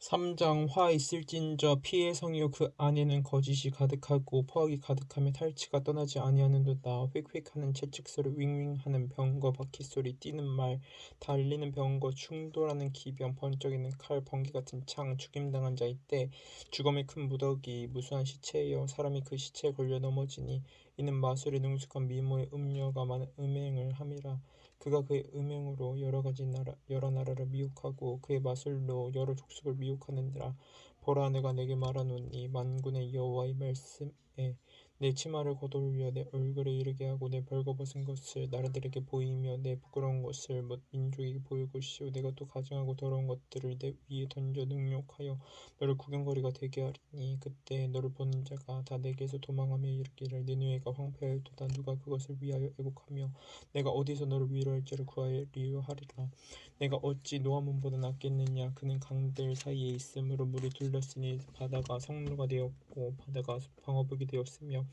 삼장 화 있을진저 피해 성이요 그 안에는 거짓이 가득하고 포악이 가득하며 탈취가 떠나지 아니하는도다. 휙휙하는 채찍소리 윙윙하는 병거 바퀴소리 뛰는 말 달리는 병거 충돌하는 기병 번쩍이는 칼 번개 같은 창 죽임당한 자 이때 죽음의 큰 무더기 무수한 시체여 사람이 그 시체에 걸려 넘어지니 이는 마술의 능숙한 미모의 음녀가 많은 음행을 함이라. 그가 그의 음행으로 여러 나라를 미혹하고 그의 마술로 여러 족속을 미혹하느니라. 보라, 내가 내게 말하노니 만군의 여호와의 말씀에 내 치마를 걷어올려 내 얼굴에 이르게 하고 내 벌거벗은 것을 나라들에게 보이며 내 부끄러운 것을 못 민족에게 보일 것이요 내가 또 가증하고 더러운 것들을 내 위에 던져 능욕하여 너를 구경거리가 되게 하리니 그때 너를 보는 자가 다 내게서 도망하며 이르기를 느느웨가 황폐하였도다. 누가 그것을 위하여 애곡하며 내가 어디서 너를 위로할지를 구하리요 하리라. 내가 어찌 노아몬보다 낫겠느냐. 그는 강들 사이에 있으므로 물이 둘렀으니 바다가 성루가 되었고 바다가 방어벽이 되었으며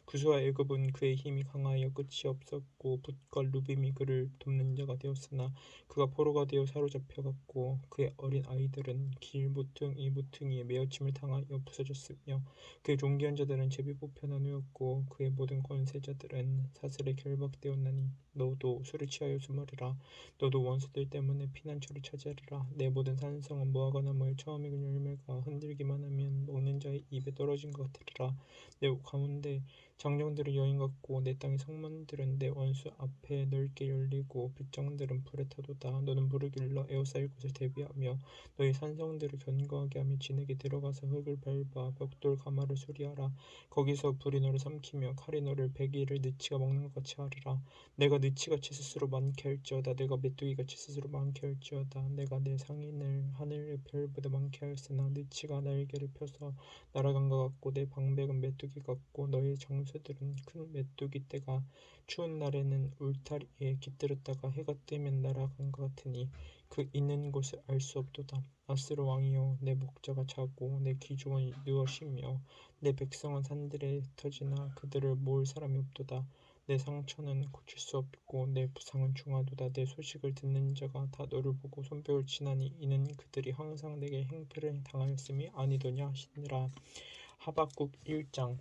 구스와 애굽은 그의 힘이 강하여 끝이 없었고 붓과 루빔이 그를 돕는 자가 되었으나 그가 포로가 되어 사로잡혀갔고 그의 어린 아이들은 길 모퉁이에 메어침을 당하여 부서졌으며 그의 존귀한 자들은 제비 뽑혀 나누었고 그의 모든 권세자들은 사슬에 결박되었나니 너도 술을 취하여 숨으리라. 너도 원수들 때문에 피난처를 찾으리라. 내 모든 산성은 무화과 나무의 처음 익은 열매가 흔들기만 하면 먹는 자의 입에 떨어진 것 같으리라. 내 가운데 장정들은 여인 같고 내 땅의 성문들은 내 원수 앞에 넓게 열리고 빗장들은 불에 타도다. 너는 물을 길러 에워싸일 곳을 대비하며 너희 산성들을 견고하게 하며 진에게 들어가서 흙을 밟아 벽돌 가마를 수리하라. 거기서 불이 너를 삼키며 칼이 너를 베기를 느치가 먹는 것 같이 하리라. 내가 느치같이 스스로 많게 할지어다. 내가 메뚜기같이 스스로 많게 할지어다. 내가 내 상인을 하늘의 별보다 많게 하였으나 느치가 날개를 펴서 날아간 것 같고 내 방백은 메뚜기 같고 너희 장수들은 큰 메뚜기 떼가 추운 날에는 울타리에 깃들었다가 해가 뜨면 날아간 것 같으니 그 있는 곳을 알 수 없도다. 아스로 왕이여, 내 목자가 자고 내 기종은 누워 쉬며 내 백성은 산들에 흩어지나 그들을 모을 사람이 없도다. 내 상처는 고칠 수 없고 내 부상은 중하도다. 내 소식을 듣는 자가 다 너를 보고 손뼉을 치나니 이는 그들이 항상 내게 행패를 당하였음이 아니더냐 하시니라. 하박국 1장.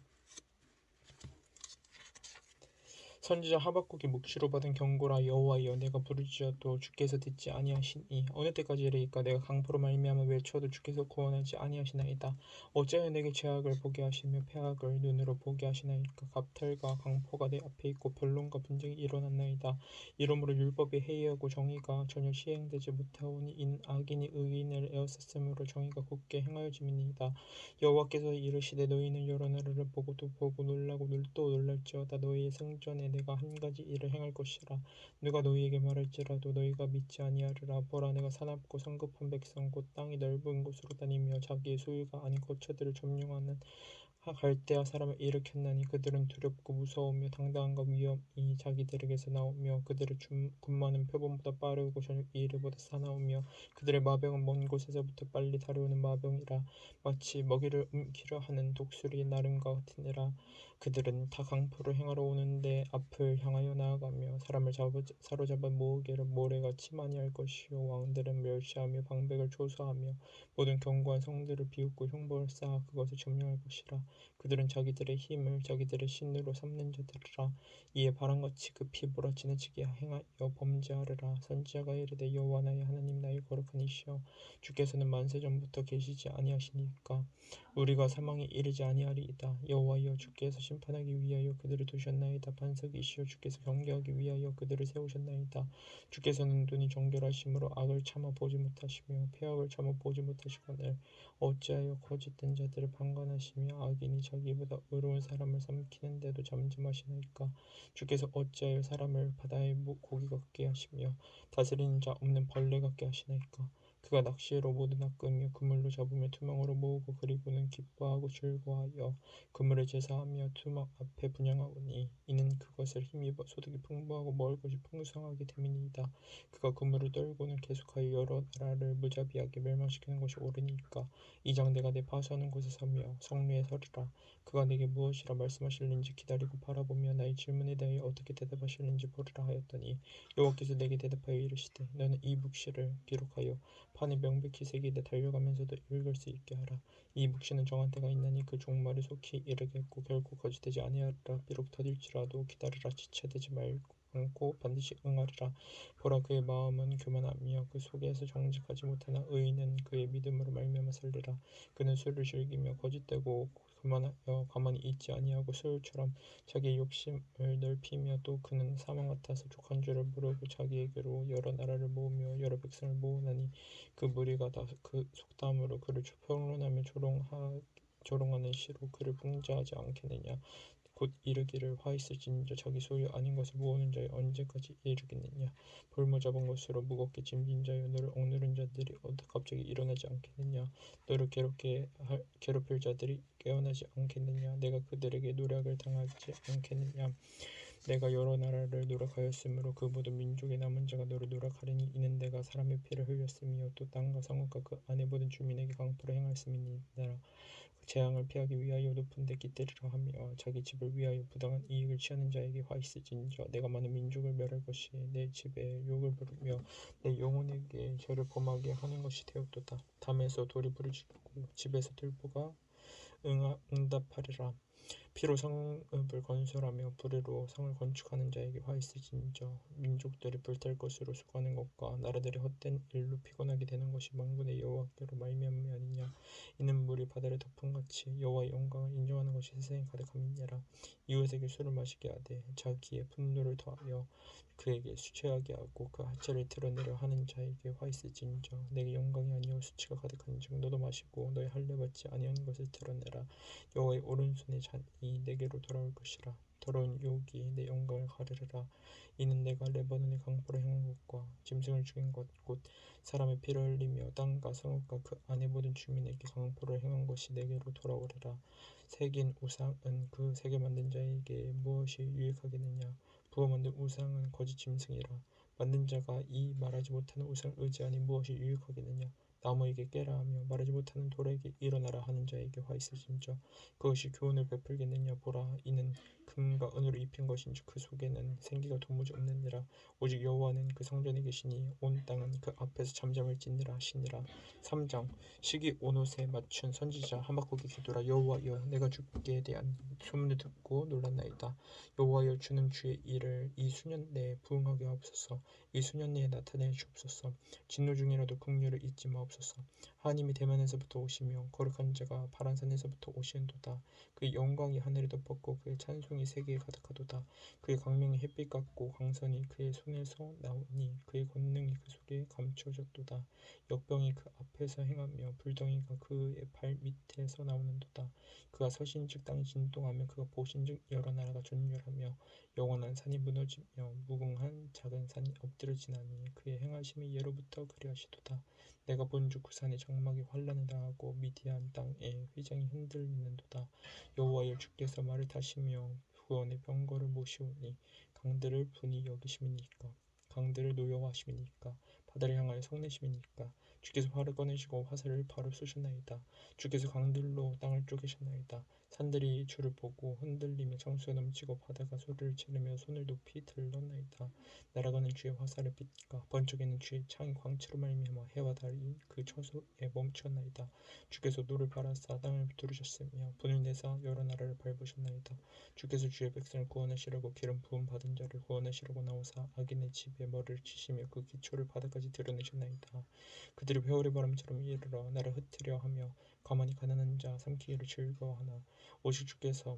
선지자 하박국이 묵시로 받은 경고라. 여호와여, 내가 부르짖어도 주께서 듣지 아니하시니 어느 때까지이리까. 내가 강포로 말미암아 외쳐도 주께서 구원하지 아니하시나이다. 어찌하여 내게 죄악을 보게 하시며 패악을 눈으로 보게 하시나이까. 갑탈과 강포가 내 앞에 있고 변론과 분쟁이 일어났나이다. 이러므로 율법이 해이하고 정의가 전혀 시행되지 못하오니 이는 악인이 의인을 에워쌌으므로 정의가 굳게 행하여짐이니이다. 여호와께서 이르시되 너희는 여러 나라를 보고 또 보고 놀라고 또 놀랄지어다. 너희의 성전에 내가 한 가지 일을 행할 것이라. 누가 너희에게 말할지라도 너희가 믿지 아니하리라. 보라, 내가 사납고 성급한 백성 곧 땅이 넓은 곳으로 다니며 자기의 소유가 아닌 거처들을 점령하는 갈대아 사람을 일으켰나니 그들은 두렵고 무서우며 당당함과 위엄이 자기들에게서 나오며 그들의 군마는 표범보다 빠르고 저녁 이르보다 사나우며 그들의 마병은 먼 곳에서부터 빨리 달려오는 마병이라. 마치 먹이를 움키려 하는 독수리의 나름과 같으니라. 그들은 다 강포를 행하러 오는데 앞을 향하여 나아가며 사람을 사로잡아 모으기를 모래같이 많이 할 것이요 왕들은 멸시하며 방백을 조소하며 모든 견고한 성들을 비웃고 흉보를 쌓아 그것을 점령할 것이라. 그들은 자기들의 힘을 자기들의 신으로 삼는 자들이라. 이에 바람같이 급히 몰아치는 행하여 범죄하리라. 선지자가 이르되 여호와 나의 하나님 나의 거룩한 이시여 주께서는 만세전부터 계시지 아니하시니까 우리가 사망에 이르지 아니하리이다. 여호와여, 주께서 심판하기 위하여 그들을 두셨나이다. 반석이시여, 주께서 경계하기 위하여 그들을 세우셨나이다. 주께서는 눈이 정결하심으로 악을 참아 보지 못하시며 패악을 참아 보지 못하시거늘 어찌하여 거짓된 자들을 방관하시며 악인이 자기보다 의로운 사람을 삼키는데도 잠잠하시나이까. 주께서 어찌하여 사람을 바다의 고기 같게 하시며 다스리는 자 없는 벌레 같게 하시나이까. 그가 낚시로 모두 낚으며 그물로 잡으며 투망으로 모으고 그리고는 기뻐하고 즐거워하여 그물을 제사하며 투망 앞에 분향하오니 이는 그것을 힘입어 소득이 풍부하고 먹을 것이 풍성하게 됨이니이다. 그가 그물을 떨고는 계속하여 여러 나라를 무자비하게 멸망시키는 것이 옳으니까. 이장 내가 내 파수하는 곳에 서며 성류에 서리라. 그가 내게 무엇이라 말씀하실는지 기다리고 바라보며 나의 질문에 대해 어떻게 대답하실는지 보리라 하였더니 여호와께서 내게 대답하여 이르시되 너는 이 묵시를 기록하여 판에 명백히 새기되 달려가면서도 읽을 수 있게 하라. 이 묵시는 정한 때가 있나니 그 종말이 속히 이르겠고 결코 거짓되지 아니하리라. 비록 더딜지라도 기다리라. 지체되지 말고 반드시 응하리라. 보라, 그의 마음은 교만하며 그 속에서 정직하지 못하나 의인은 그의 믿음으로 말미암아 살리라. 그는 술을 즐기며 거짓되고 교만하여 가만히 있지 아니하고 소울처럼 자기의 욕심을 넓히며 또 그는 사망 같아서 족한 줄을 모르고 자기에게로 여러 나라를 모으며 여러 백성을 모으나니 그 무리가 다 그 속담으로 그를 평론하며 조롱하는 시로 그를 풍자하지 않겠느냐. 곧 이르기를 화 있을진저 자기 소유 아닌 것을 모으는 자여 언제까지 이르겠느냐. 볼모 잡은 것으로 무겁게 짐진 자여 너를 억누른 자들이 갑자기 일어나지 않겠느냐. 너를 괴롭힐 자들이 깨어나지 않겠느냐. 내가 그들에게 노략을 당하지 않겠느냐. 내가 여러 나라를 노력하였으므로 그 모든 민족의 남은 자가 너를 노력하리니 이는 내가 사람의 피를 흘렸으며 또 땅과 성읍과 그 안에 모든 주민에게 강포를 행하였음이니라. 재앙을 피하기 위하여 높은 데 깃들이라 하며 자기 집을 위하여 부당한 이익을 취하는 자에게 화 있을진저 내가 많은 민족을 멸할 것이 내 집에 욕을 부르며 내 영혼에게 죄를 범하게 하는 것이 되었도다. 담에서 돌이 부르짖고 집에서 들보가 응답하리라. 피로 성읍을 건설하며 불의로 성을 건축하는 자에게 화 있을진저 민족들이 불탈 것으로 수고하는 것과 나라들이 헛된 일로 피곤하게 되는 것이 만군의 여호와께로 말미암음이 아니냐. 이는 물이 바다를 덮음같이 여호와의 영광을 인정하는 것이 세상에 가득함이니라. 이웃에게 술을 마시게 하되 자기의 분노를 더하여 그에게 수치하게 하고 그 하체를 드러내려 하는 자에게 화 있을진저 내게 영광이 아니요 수치가 가득한즉 너도 마시고 너의 할례 받지 아니한 것을 드러내라. 여호와의 오른손의 잔이 내게로 돌아올 것이라. 더러운 욕이 내 영광을 가르리라. 이는 내가 레바논의 강포를 행한 것과 짐승을 죽인 것 곧 사람의 피를 흘리며 땅과 성읍과 그 안의 모든 주민에게 강포를 행한 것이 내게로 돌아오리라. 새긴 우상은 그 새겨 만든 자에게 무엇이 유익하겠느냐. 부어 만든 우상은 거짓 짐승이라. 만든 자가 이 말하지 못하는 우상을 의지하니 무엇이 유익하겠느냐. 나무에게 깨라 하며 말하지 못하는 돌에게 일어나라 하는 자에게 화 있을진저 그것이 교훈을 베풀겠느냐. 보라, 이는 금과 은으로 입힌 것인지 그 속에는 생기가 도무지 없느니라. 오직 여호와는 그 성전에 계시니 온 땅은 그 앞에서 잠잠할지니라 하시니라. 3장 시기 온옷에 맞춘 선지자 하박국의 기도라. 여호와여, 내가 주께 대한 소문을 듣고 놀랐나이다. 여호와여, 주는 주의 일을 이 수년 내에 부응하게 하옵소서. 이 수년 내에 나타내 주옵소서. 진노 중이라도 긍휼을 잊지 마옵소서. 하나님이 대만에서부터 오시며 거룩한 자가 바란산에서부터 오시는도다. 그의 영광이 하늘을 덮었고 그의 찬송이 세계에 가득하도다. 그의 광명이 햇빛 같고 광선이 그의 손에서 나오니 그의 권능이 그 속에 감추어졌도다. 역병이 그 앞에서 행하며 불덩이가 그의 발 밑에서 나오는도다. 그가 서신즉 땅이 진동하며 그가 보신즉 여러 나라가 존멸하며 영원한 산이 무너지며 무궁한 작은 산이 엎드러지나니 그의 행하심이 예로부터 그리하시도다. 내가 본즉 그 산의 장막이 환란을 당하고 미디안 땅의 휘장이 흔들리는도다. 여호와여, 주께서 말을 타시며 구원의 병거를 모시오니 강들을 분이 여기심이니까. 강들을 노여워하심이니까. 바다를 향하여 성내심이니까. 주께서 활을 꺼내시고 화살을 바로 쏘셨나이다. 주께서 강들로 땅을 쪼개셨나이다. 산들이 주를 보고 흔들리며 창수가 넘치고 바다가 소리를 지르며 손을 높이 들렀나이다. 날아가는 주의 화살의 빛과 번쩍이는 주의 창이 광채로 말미암아 해와 달이 그 처소에 멈추었나이다. 주께서 노를 바라사 땅을 두르셨으며 분을 내사 여러 나라를 밟으셨나이다. 주께서 주의 백성을 구원하시려고 기름 부음 받은 자를 구원하시려고 나오사 악인의 집에 머리를 치시며 그 기초를 바다까지 드러내셨나이다. 그들이 회오리 바람처럼 이르러 나를 흩으려 하며 가만히 가난한 자 삼키기를 즐거워하나 오직 주께서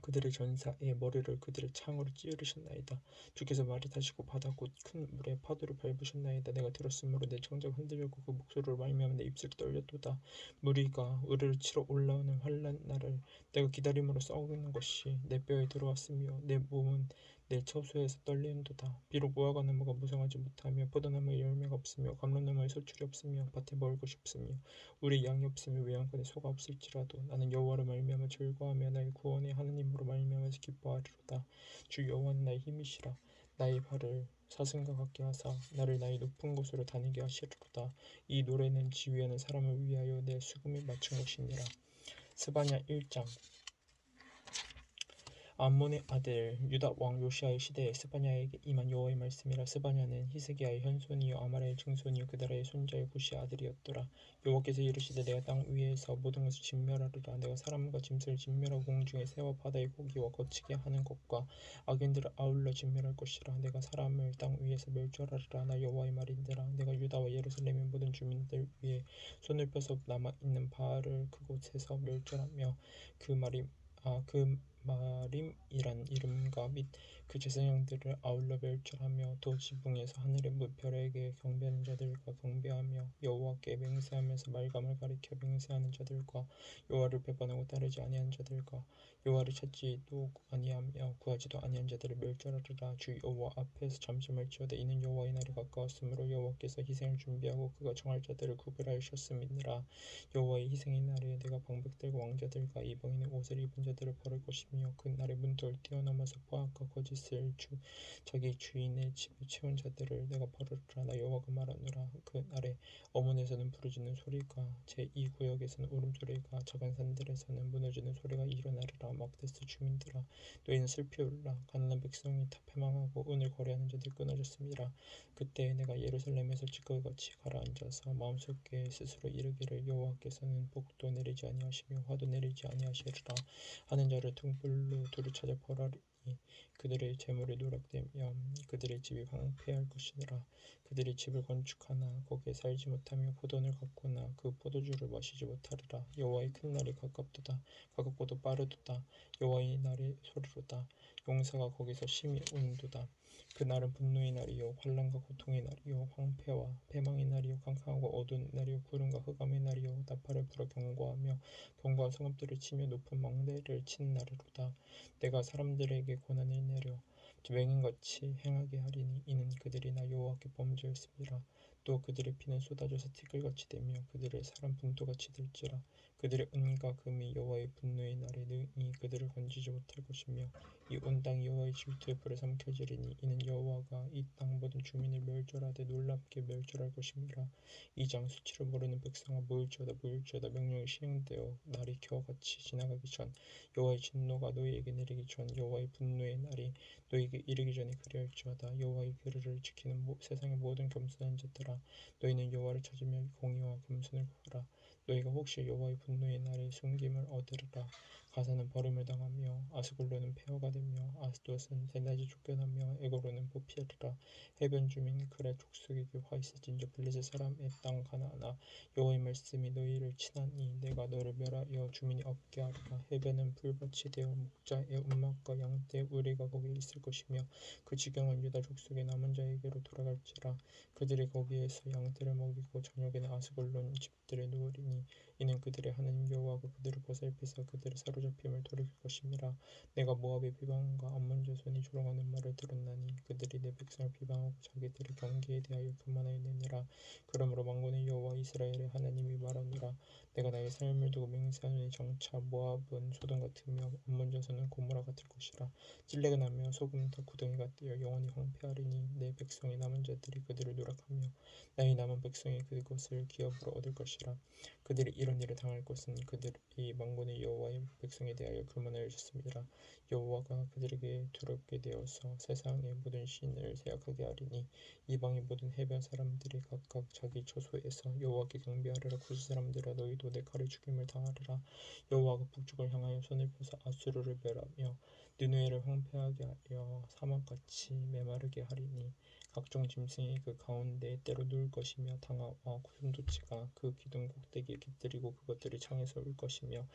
그들의 전사의 머리를 그들의 창으로 찌르셨나이다. 주께서 말을 타시고 바다 곧 큰 물에 파도를 밟으셨나이다. 내가 들었으므로 내 청자가 흔들렸고 그 목소리로 말미암아 내 입술이 떨렸도다. 무리가 우리를 치러 올라오는 환난 날을 내가 기다림으로 썩는 것이 내 뼈에 들어왔으며 내 몸은 내 처소에서 떨리는도다. 비록 무화과 나무가 무성하지 못하며 포도나무에 열매가 없으며 감람나무에 소출이 없으며 밭에 먹을 것이 없으며 우리 양이 없으며 외양간에 소가 없을지라도 나는 여호와로 말미암아 즐거워하며 나의 구원의 하나님으로 말미암아서 기뻐하리로다. 주 여호와는 나의 힘이시라. 나의 발을 사슴과 같게 하사 나를 나의 높은 곳으로 다니게 하시리로다. 이 노래는 지휘하는 사람을 위하여 내 수금에 맞춘 것이니라. 스바냐 1장 암몬의 아들 유다 왕 요시아의 시대에 스바냐에게 임한 여호와의 말씀이라. 스바냐는 히스기야의 현손이요 아말의 증손이요 그다라의 손자의 구시의 아들이었더라. 여호와께서 이르시되 내가 땅 위에서 모든 것을 진멸하리라. 내가 사람과 짐승을 진멸하고 공중의 새와 바다의 고기와 거치게 하는 것과 악인들을 아울러 진멸할 것이라. 내가 사람을 땅 위에서 멸절하리라. 나 여호와의 말인지라. 내가 유다와 예루살렘의 모든 주민들 위에 손을 펴서 남아있는 바알을 그곳에서 멸절하며 그 말이 그 마림이란 이름과 및 그 제사장들을 아울러 멸절하며 또 지붕에서 하늘의 별에게 경배하는 자들과 경배하며 여호와께 맹세하면서 말감을 가리켜 맹세하는 자들과 여호와를 배반하고 따르지 아니한 자들과 여호와를 찾지도 아니하며 구하지도 아니한 자들을 멸절하리라. 주 여호와 앞에서 잠잠할지어다. 이는 여호와의 날이 가까웠으므로 여호와께서 희생을 준비하고 그가 정할 자들을 구별하셨음이니라. 여호와의 희생의 날에 내가 방백들과 왕자들과 이방인의 옷을 입은 자들을 벌할 것이며 그 날에 문턱을 뛰어넘어서 포악과 거짓을 자기 주인의 집에 채운 자들을 내가 벌하리라. 나 여호와가 말하노라. 그 날에 어문에서는 부르짖는 소리가 제2구역에서는 울음소리가 작은 산들에서는 무너지는 소리가 일어나리라. 막데스 주민들아 너희는 슬피 울라. 가난한 백성이 다 패망하고 은을 거래하는 자들이 끊어졌음이라. 그때 내가 예루살렘에서 지극같이 가라앉아서 마음속에 스스로 이르기를 여호와께서는 복도 내리지 아니하시며 화도 내리지 아니하시리라 하는 자를 등불로 두루 찾아 벌하리니 그들의 재물이 누락되며 그들의 집이 황폐할 것이니라. 그들이 집을 건축하나 거기에 살지 못하며 포도원을 갖거나 그 포도주를 마시지 못하리라. 여호와의 큰 날이 가깝도다. 가깝고도 빠르도다. 여호와의 날의 소리로다. 용사가 거기서 심히 운도다. 그 날은 분노의 날이요 환난과 고통의 날이요 황폐와 패망의 날이요 캄캄하고 어두운 날이요 구름과 흑암의 날이요 나팔을 불어 경고하며 견고한 성읍들을 치며 높은 망대를 친 날이로다. 내가 사람들에게 고난을 내려 맹인같이 행하게 하리니 이는 그들이 나 여호와께 범죄했음이라. 또 그들의 피는 쏟아져서 티끌같이 되며 그들의 사람 분토같이 될지라. 그들의 은과 금이 여호와의 분노의 날에 능히 그들을 건지지 못할 것이며 이 온 땅이 여호와의 질투의 불에 삼켜지리니 이는 여호와가 이 땅 모든 주민을 멸절하되 놀랍게 멸절할 것임이라. 이 장 수치를 모르는 백성아 모일지어다. 모일지어다. 명령이 시행되어 날이 겨우같이 지나가기 전 여호와의 진노가 너희에게 내리기 전 여호와의 분노의 날이 너희에게 이르기 전에 그리할지어다. 여호와의 규례를 지키는 세상의 모든 겸손한 자들아 너희는 여호와를 찾으며 공의와 겸손을 구하라. 너희가 혹시 여호와의 분노의 날에 숨김을 얻으리라. 가사는 버림을 당하며 아스글론은 폐허가 되며 아스돗은 대낮에 쫓겨나며 에고로는 뽑히리라. 해변 주민 그랄 족속에게 화 있을진저 블레셋 사람의 땅 가나안아 여호와의 말씀이 너희를 치나니 내가 너를 멸하여 주민이 없게 하리라. 해변은 풀밭이 되어 목자의 움막과 양떼의 우리가 거기 있을 것이며 그 지경은 유다 족속의 남은 자에게로 돌아갈지라. 그들이 거기에서 양떼를 먹이고 저녁에는 아스글론 집들에 누우리니 이는 그들의 하나님 여호와가 그들을 보살피사 그들의 사로잡힘을 돌이킬 것임이라. 내가 모압의 비방과 암몬 자손이 조롱하는 말을 들었나니 그들이 내 백성을 비방하고 자기들의 경계에 대하여 교만하였느니라. 그러므로 만군의 여호와 이스라엘의 하나님이 말하노라. 내가 나의 삶을 두고 맹세하노니 장차 모압은 소돔 같으며 암몬 자손은 고모라 같을 것이라. 찔레가 나며 소금 다 구덩이가 되어 영원히 황폐하리니 내 백성의 남은 자들이 그들을 누락하며 나의 남은 백성이 그것을 기업으로 얻을 것이라. 그들이 이런 일을 당할 것은 그들이 만군의 여호와의 백성에 대하여 교만하였음이라. 여호와가 그들에게 두렵게 되어서 세상의 모든 신을 생각하게 하리니 이방의 모든 해변 사람들이 각각 자기 처소에서 여호와께 경배하리라. 구스 사람들아 너희도 내 칼에 죽임을 당하리라. 여호와가 북쪽을 향하여 손을 펴서 아수르를 멸하며 느느웨를 황폐하게 하여 사막같이 메마르게 하리니 각종 짐승이 그 가운데에 때로 누울 것이며 당아와 고슴도치가 그 기둥 꼭대기에 깃들이고 그것들이 창에서 울 것이며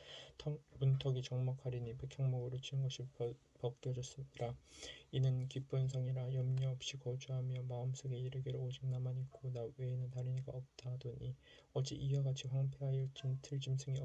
문턱이 적막하리니 백향목으로 지은 것이 벗겨졌음이라. 이는 기쁜 성이라 염려 없이 거주하며 마음속에 이르기를 오직 나만 있고 나 외에는 다른 이가 없다 하더니 어찌 이와 같이 황폐하여 들짐승이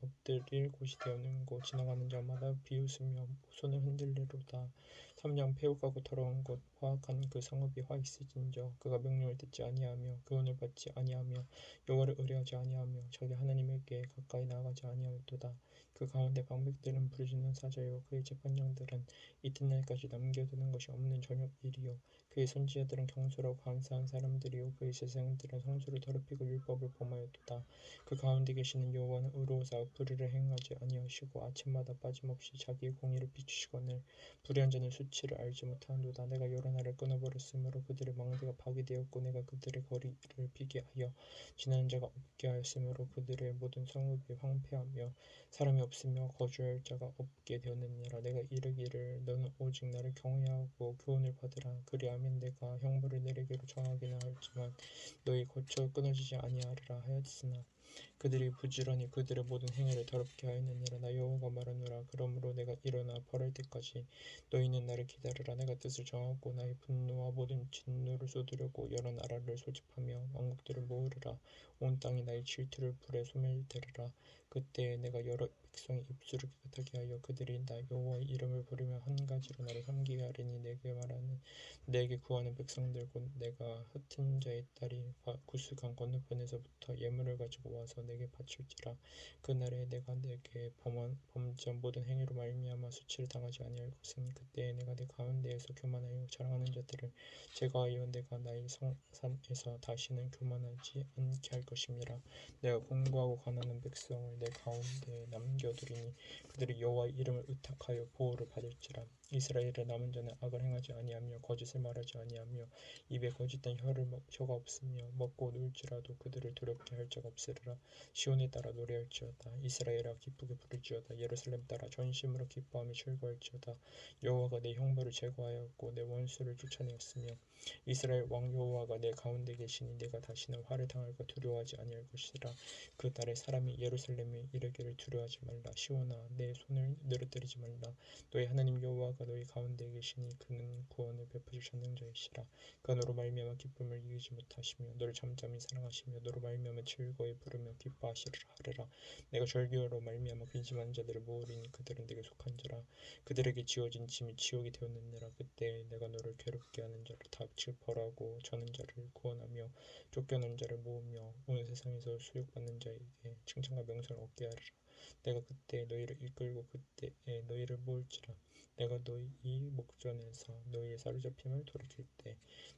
엎드릴 곳이 되었는고. 지나가는 자마다 비웃으며 손을 흔들리로다. 삼양 패옥하고 더러운 곳 화학한 그 성읍이 화 있을진저 그가 명령을 듣지 아니하며 교훈을 받지 아니하며 여호와를 의뢰하지 아니하며 자기 하나님에게 가까이 나아가지 아니하였도다. 그 가운데 방백들은 부르짖는 사자요 그의 재판장들은 이튿날까지 남겨두는 것이 없는 저녁 일이요 그의 선지자들은 경솔하고 간사한 사람들이요 그의 제사장들은 성소를 더럽히고 율법을 범하였도다. 그 가운데 계시는 여호와는 의로우사 불의를 행하지 아니하시고 아침마다 빠짐없이 자기의 공의를 비추시거늘 불의한 자는 수치를 알지 못하는도다. 내가 여러 나라를 끊어버렸으므로 그들의 망대가 파괴되었고 내가 그들의 거리를 비게 하여 지나는 자가 없게 하였으므로 그들의 모든 성읍이 황폐하며 사람이 없으며 거주할 자가 없게 되었느니라. 내가 이르기를 너는 오직 나를 경외하고 교훈을 받으라. 그리하면 내가 형벌을 내리기로 정하기는 하였지만 너희 거쳐 끊어지지 아니하리라 하였으나 그들이 부지런히 그들의 모든 행위를 더럽게 하였느니라. 나 여호와가 말하노라. 그러므로 내가 일어나 벌할 때까지 너희는 나를 기다리라. 내가 뜻을 정하고 나의 분노와 모든 진노를 쏟으려고 여러 나라를 소집하며 왕국들을 모으리라. 온 땅이 나의 질투를 불에 소멸되리라. 그때 내가 여러 백성의 입술을 깨끗하게 하여 그들이 나 여호와의 이름을 부르며 한 가지로 나를 섬기게 하리니 내게 구하는 백성들 곧 내가 흩은 자의 딸이 구스강 건너편에서부터 예물을 가지고 와서 내게 바칠지라. 그날에 내가 내게 범죄한 모든 행위로 말미암아 수치를 당하지 아니할 것은 그때에 내가 내 가운데에서 교만하여 자랑하는 자들을 제거하여 내가 나의 성산에서 다시는 교만하지 않게 할 것임이라. 내가 공고하고 가난한 백성을 내 가운데에 남겨두리니 그들이 여호와의 이름을 의탁하여 보호를 받을지라. 이스라엘의 남은 자는 악을 행하지 아니하며 거짓을 말하지 아니하며 입에 거짓된 혀가 없으며 먹고 놀지라도 그들을 두렵게 할 자가 없으리라. 시온에 따라 노래할지어다. 이스라엘아 기쁘게 부를지어다. 예루살렘 따라 전심으로 기뻐하며 즐거할지어다. 여호와가 내 형벌을 제거하였고 내 원수를 쫓아내었으며 이스라엘 왕 여호와가 내 가운데 계시니 내가 다시는 화를 당할까 두려워하지 아니할 것이라. 그 날에 사람이 예루살렘에 이르기를 두려워하지 말라. 시온아 내 손을 늘어뜨리지 말라. 너희 하나님 여호와가 너희 가운데 계시니 그는 구원을 베푸실 전능자이시라. 그가 너로 말미암아 기쁨을 이기지 못하시며 너를 잠잠히 사랑하시며 너로 말미암아 즐거이 부르며 기뻐하시리라 하리라. 내가 절기로 말미암아 근심하는 자들을 모으리니 그들은 내게 속한 자라. 그들에게 지어진 짐이 지옥이 되었느니라. 그때 내가 너를 괴롭게 하는 자를 다 벌하고 저는 자를 구원하며 쫓겨난 자를 모으며 온 세상에서 수욕받는 자에게 칭찬과 명성을 얻게 하리라. 내가 그때 너희를 이끌고 그때에 너희를 모을지라. 내가 너희 목전에서 너희의 사로잡힘을 돌이킬 때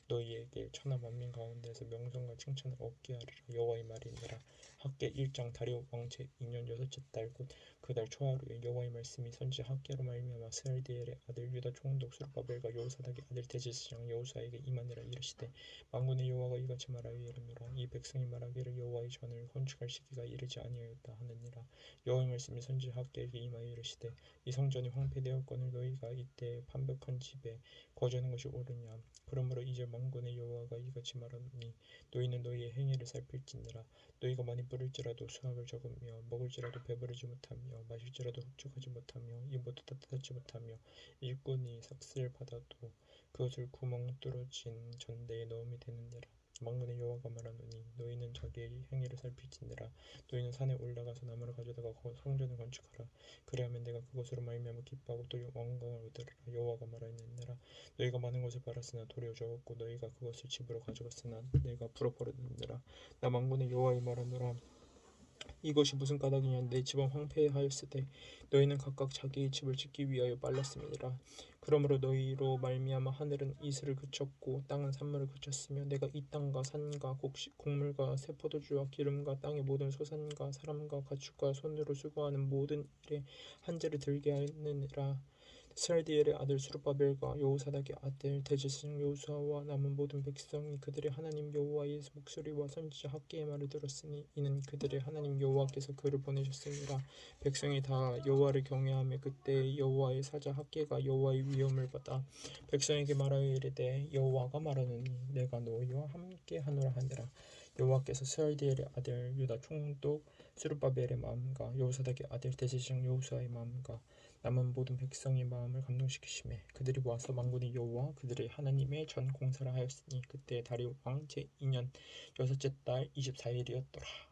너희에게 천하 만민 가운데서 명성과 칭찬을 얻게 하리라. 여호와의 말이니라. 학개 1장 다리오 왕 제2년 여섯째 달 곧 그 달 초하루에 여호와의 말씀이 선지자 학개로 말미암아 스알디엘의 아들 유다 총독 수르바벨과 여호사닥의 아들 대제사장 여호수아에게 임하니라. 이르시되 만군의 여호와가 이같이 말하여 이르노라. 이 백성이 말하기를 여호와의 전을 건축할 시기가 이르지 아니하였다 하느니라. 여호와의 말씀이 선지자 학개에게 임하여 이르시되 이 성전이 황폐되었거늘 너희가 이때 판벽한 집에 거주하는 것이 옳으냐. 그러므로 이제 만군의 여호와가 이같이 말하노니 너희는 너희의 행위를 살필지니라. 너희가 많이 부를지라도 수확을 적으며 먹을지라도 배부르지 못하며 마실지라도 흡족하지 못하며 입어도 따뜻하지 못하며 일꾼이 삭슬 받아도 그것을 구멍 뚫어진 전대에 넣음이 되느니라. 만군의 여호와가 말하노니 너희는 자기의 행위를 살필지니라. 너희는 산에 올라가서 나무를 가져다가 성전을 건축하라. 그리하면 내가 그것으로 말미암아 기뻐하고 또 영광을 얻으리라. 여호와가 말하느니라. 너희가 많은 것을 팔았으나 도리어 적었고 너희가 그것을 집으로 가져갔으나 내가 풀어버렸느니라. 나 만군의 여호와의 말하노라. 이것이 무슨 까닭이냐. 내 집은 황폐하였으되 너희는 각각 자기의 집을 짓기 위하여 빨랐음이니라. 그러므로 너희로 말미암아 하늘은 이슬을 그쳤고 땅은 산물을 그쳤으며 내가 이 땅과 산과 곡물과 새 포도주와 기름과 땅의 모든 소산과 사람과 가축과 손으로 수고하는 모든 일에 한재를 들게 하였느니라. 스알디엘의 아들 수르바벨과 여호사닥의 아들 대제사장 여호수아와 남은 모든 백성이 그들의 하나님 여호와의 목소리와 선지자 학개의 말을 들었으니 이는 그들의 하나님 여호와께서 그를 보내셨음이라. 백성이 다 여호와를 경외하며 그때 여호와의 사자 학개가 여호와의 위엄을 받아 백성에게 말하여 이르되 여호와가 말하노니 내가 너희와 함께 하노라 하니라. 여호와께서 스알디엘의 아들 유다 총독 스룹바벨의 마음과 여호사닥의 아들 대제사장 여호수아의 마음과 남은 모든 백성의 마음을 감동시키시매 그들이 와서 만군의 여호와 그들의 하나님의 전 공사를 하였으니 그때 다리오 왕 제2년 여섯째 달 24일이었더라.